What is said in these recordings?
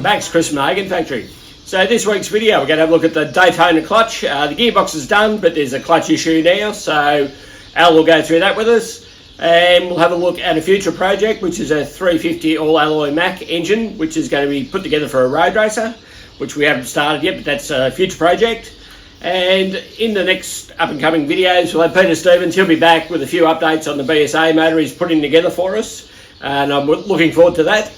Thanks, Chris from the Hagon factory. So this week's video, we're going to have a look at the Daytona clutch. The gearbox is done, but there's a clutch issue now, so Al will go through that with us. And we'll have a look at a future project, which is a 350 all-alloy Mac engine, which is going to be put together for a road racer, which we haven't started yet, but that's a future project. And in the next up-and-coming videos, we'll have Peter Stevens. He'll be back with a few updates on the BSA motor he's putting together for us, and I'm looking forward to that.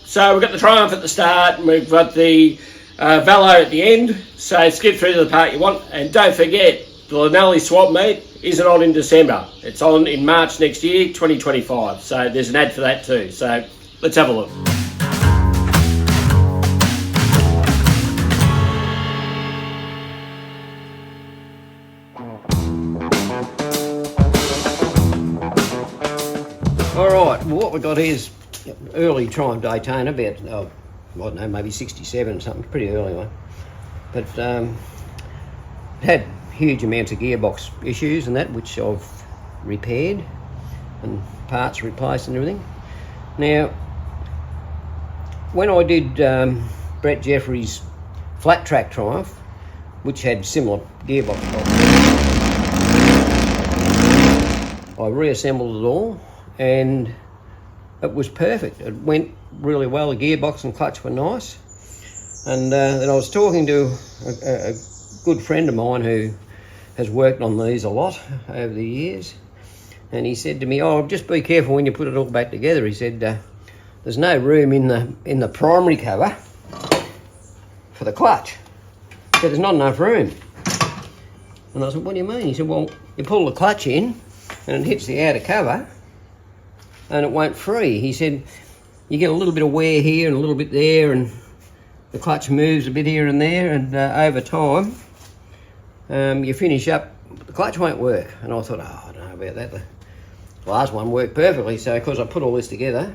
So we've got the Triumph at the start, and we've got the Velo at the end, so skip through to the part you want. And don't forget, the Lanelli swap meet isn't on in December. It's on in March next year, 2025. So there's an ad for that too. So let's have a look. All right, well, what we've got here is early Triumph Daytona, about, I don't know, maybe 67 or something, pretty early one. But it had huge amounts of gearbox issues and that, which I've repaired and parts replaced and everything. Now, when I did Brett Jeffrey's flat track Triumph, which had similar gearbox problems, I reassembled it all and it was perfect. It went really well. The gearbox and clutch were nice. And then I was talking to a good friend of mine who has worked on these a lot over the years. And he said to me, "Oh, just be careful when you put it all back together." He said, "There's no room in the primary cover for the clutch." He said, "There's not enough room." And I said, "What do you mean?" He said, "Well, you pull the clutch in and it hits the outer cover and it won't free." He said, "You get a little bit of wear here and a little bit there, and the clutch moves a bit here and there, and over time you finish up, the clutch won't work." And I thought, "Oh, I don't know about that. The last one worked perfectly." So because I put all this together,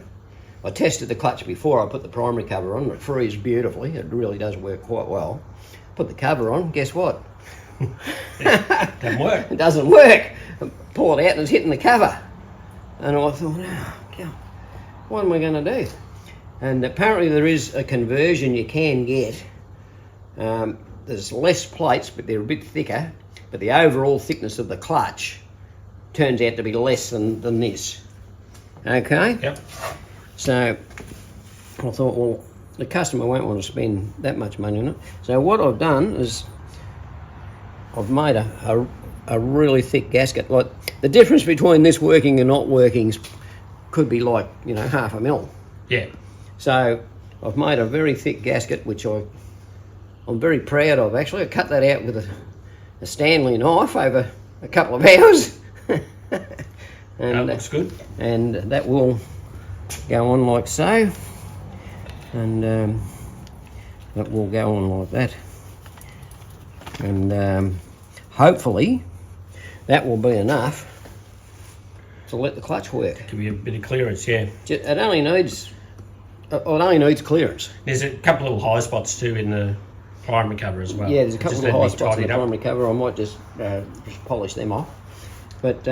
I tested the clutch before I put the primary cover on. It frees beautifully. It really does work quite well. Put the cover on, guess what? It doesn't work. It doesn't work. I pull it out and it's hitting the cover. And I thought, "Oh, God, what am I going to do?" And apparently there is a conversion you can get. There's less plates, but they're a bit thicker, but the overall thickness of the clutch turns out to be less than this. Okay? Yep. So I thought, well, the customer won't want to spend that much money on it. So what I've done is I've made a really thick gasket. Like, the difference between this working and not working could be like, you know, 1/2 mil. Yeah. So I've made a very thick gasket, which I'm very proud of. Actually, I cut that out with a Stanley knife over a couple of hours. And that looks good. And that will go on like so. And that will go on like that. And hopefully that will be enough to let the clutch work. Give you a bit of clearance, yeah. It only needs clearance. There's a couple of little high spots too in the primary cover as well. Yeah, there's a couple of high spots in the up. primary cover. I might just polish them off. But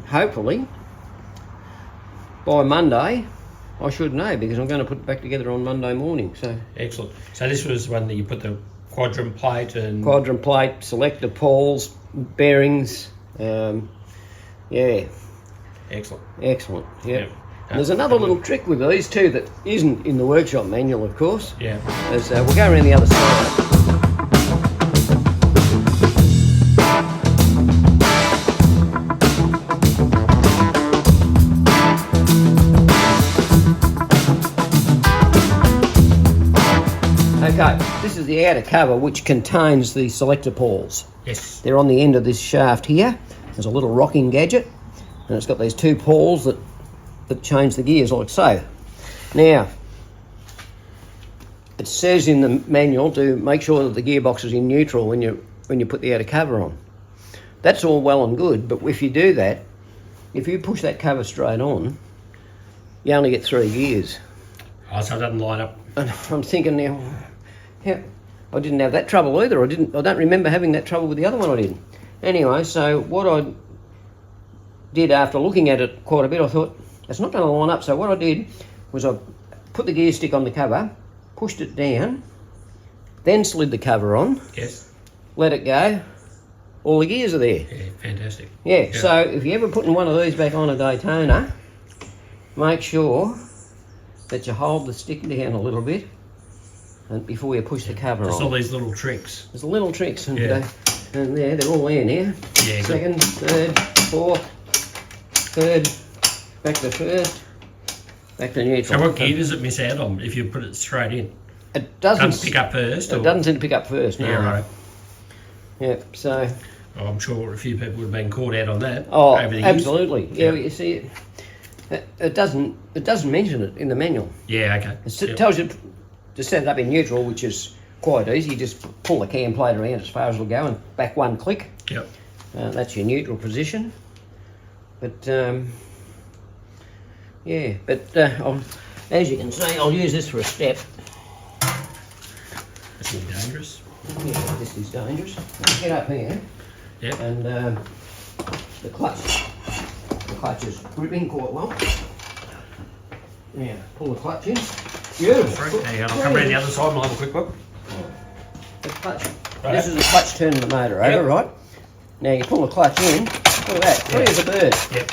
hopefully by Monday I should know, because I'm going to put it back together on Monday morning. So excellent. So this was when you put the quadrant plate and... Quadrant plate, selector pawls, bearings, yeah. Excellent. Excellent, yeah. Yep. And there's another little trick with these too that isn't in the workshop manual, of course. Yeah. As we'll go around the other side. Okay, this is the outer cover, which contains the selector pawls. Yes. They're on the end of this shaft here. There's a little rocking gadget, and it's got these two pawls that change the gears like so. Now, it says in the manual to make sure that the gearbox is in neutral when you put the outer cover on. That's all well and good, but if you do that, if you push that cover straight on, you only get 3 gears. Oh, so it doesn't line up. And I'm thinking now, yeah, I didn't have that trouble either. I don't remember having that trouble with the other one. I didn't. Anyway, so what I did after looking at it quite a bit, I thought it's not going to line up. So what I did was I put the gear stick on the cover, pushed it down, then slid the cover on, Yes. let it go, all the gears are there. Yeah, fantastic. Yeah, so if you're ever putting one of these back on a Daytona, make sure that you hold the stick down a little bit and before you push the cover There's on. all these little tricks. There's little tricks, and, Yeah. and there, they're all there now. Yeah, Second, third, fourth, third, back to first, back to neutral. So what gear does it miss out on if you put it straight in? It Doesn't doesn't pick up first? It doesn't seem to pick up first, no. Yeah, right. Yeah, so... Oh, I'm sure a few people would have been caught out on that Oh, over the years. absolutely. Yeah, Yeah. you see, it doesn't mention it in the manual. Yeah, okay. It tells you to set it up in neutral, which is quite easy. You just pull the cam plate around as far as it'll go and back one click. Yep. That's your neutral position. But yeah, but as you can see, I'll use this for a step. That's really dangerous. Yeah, this is dangerous. Get up here, Yep. and the clutch is gripping quite well. Yeah, pull the clutch in. Beautiful. Hang on, I'll come around the other side and we'll have a quick look. The clutch. Right. This is the clutch turning the motor over, Yep. right? Now you pull the clutch in. Look at that, free as a bird. Yep.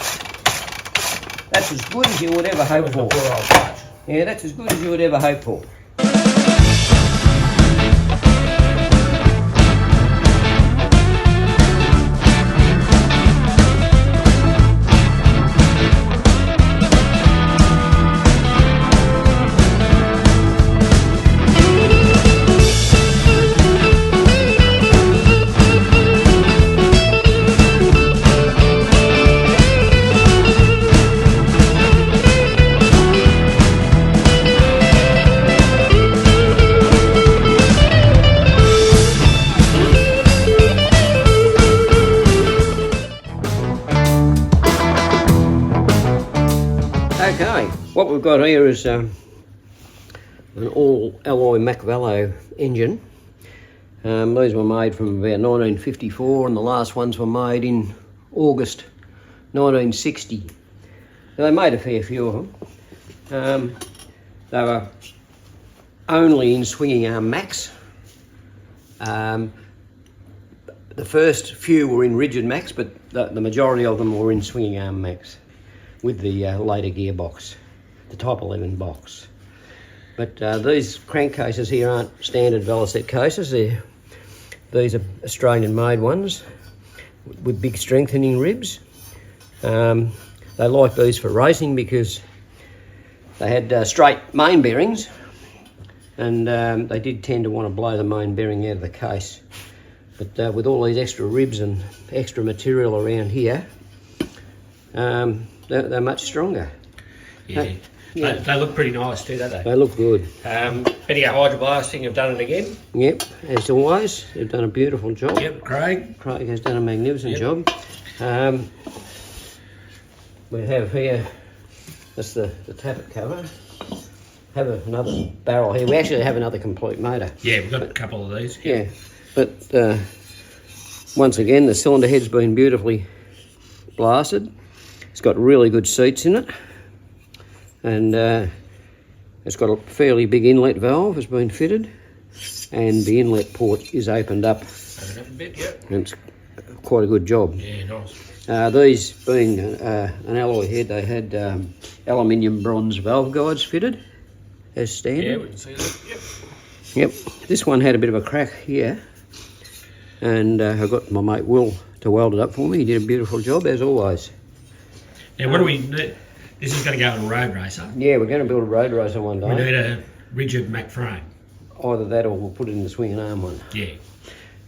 That's as good as you would ever hope for. Poor old clutch. Yeah, that's as good as you would ever hope for. Okay, what we've got here is an all alloy Mac Velo engine. These were made from about 1954 and the last ones were made in August 1960. Now, they made a fair few of them. They were only in swinging arm Macs. The first few were in rigid Macs, but the majority of them were in swinging arm Macs with the later gearbox, the Type 11 box. But these crankcases here aren't standard Velocette cases. These are Australian made ones with big strengthening ribs. They like these for racing because they had straight main bearings, and they did tend to want to blow the main bearing out of the case. But with all these extra ribs and extra material around here, they're much stronger. Yeah. They look pretty nice too, don't they? They look good. Video hydroblasting have done it again. Yep, as always, they've done a beautiful job. Yep, Craig. Craig has done a magnificent job. We have here, that's the tappet cover. Have another barrel here. We actually have another complete motor. Yeah, we've got a couple of these. Yeah, but once again, the cylinder head's been beautifully blasted. It's got really good seats in it, and it's got a fairly big inlet valve has been fitted, and the inlet port is opened up. Open up a bit, yep. And it's quite a good job. Yeah, nice. These being an alloy head, they had aluminium bronze valve guides fitted as standard. Yeah, we can see that. Yep. This one had a bit of a crack here, and I got my mate Will to weld it up for me. He did a beautiful job as always. Now, what do we need? This is going to go on a road racer. Yeah, we're going to build a road racer one day. We need a rigid Mac frame. Either that or we'll put it in the swinging arm one. Yeah.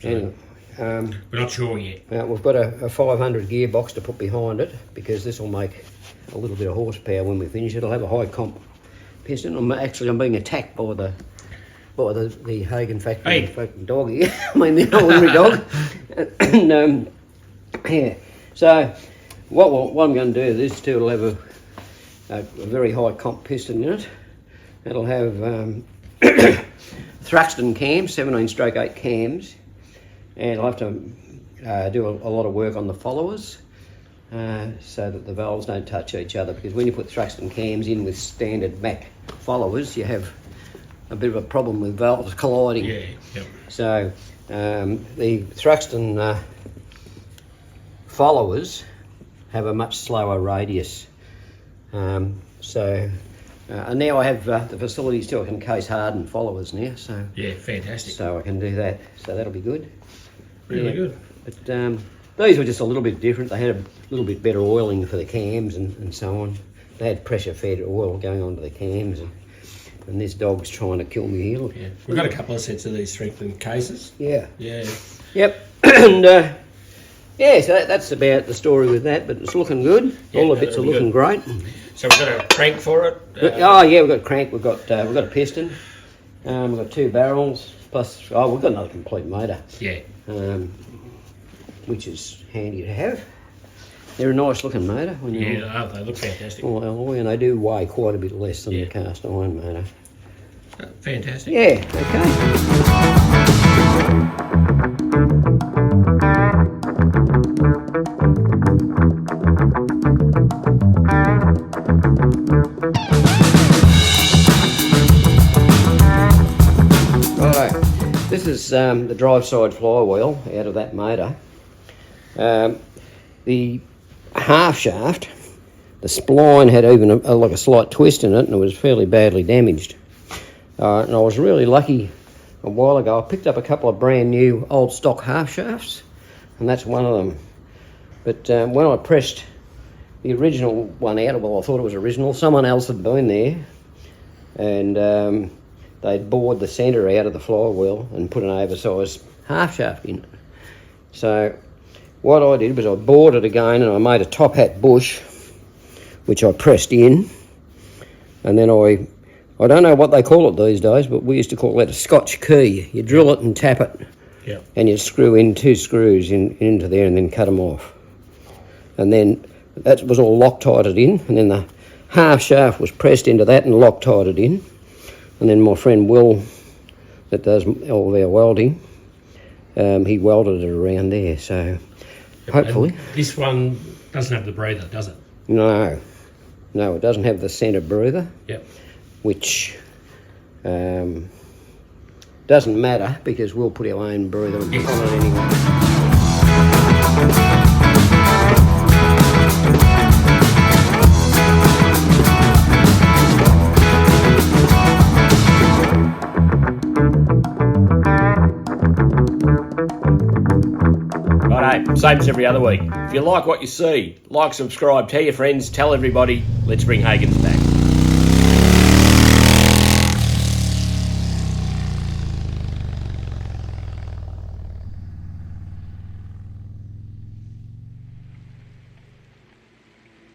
Anyway, We're not sure yet. we've got a 500 gearbox to put behind it because this will make a little bit of horsepower when we finish. It'll have a high comp piston. I'm being attacked by the Hagon factory fucking dog here. I mean, the ordinary dog. And, yeah. So what I'm going to do, this too will have a very high comp piston in it. It'll have Thruxton cams, 17/8 cams, and I'll have to do a lot of work on the followers so that the valves don't touch each other, because when you put Thruxton cams in with standard Mac followers, you have a bit of a problem with valves colliding. Yeah, yep. So the Thruxton followers have a much slower radius. And now I have the facilities too. I can case harden followers now. So yeah, fantastic. So I can do that. So that'll be good. Really good. But these were just a little bit different. They had a little bit better oiling for the cams and so on. They had pressure fed oil going onto the cams, and this dog's trying to kill me here. Look. Yeah, we've got a couple of sets of these strengthened cases. Yeah. Yeah. Yep. And yeah, so that's about the story with that. But it's looking good. Yeah, all the bits are looking great. So we've got a crank for it. Oh yeah, we've got crank. We've got a piston. We've got 2 barrels plus. Oh, we've got another complete motor. Yeah. Which is handy to have. They're a nice looking motor. When they look fantastic. All alloy, and they do weigh quite a bit less than the cast iron motor. Fantastic. Yeah, okay. Righto, this is the drive side flywheel out of that motor. The half shaft, the spline had even like a slight twist in it, and it was fairly badly damaged. And I was really lucky a while ago. I picked up a couple of brand new old stock half shafts, and that's one of them. But when I pressed the original one out, well, I thought it was original, someone else had been there, and they'd bored the centre out of the flywheel and put an oversized half shaft in it. So what I did was I bored it again, and I made a top hat bush, which I pressed in, and then I don't know what they call it these days, but we used to call that a Scotch key. You drill it and tap it, and you screw in 2 screws into there and then cut them off. And then that was all Loctited in, and then the half shaft was pressed into that and Loctited in. And then my friend Will, that does all their welding, he welded it around there, so hopefully. And this one doesn't have the breather, does it? No, it doesn't have the centre breather. Yep. Which doesn't matter because we'll put our own breather on it anyway. Righto, same as every other week. If you like what you see, like, subscribe, tell your friends, tell everybody. Let's bring Hagon's back.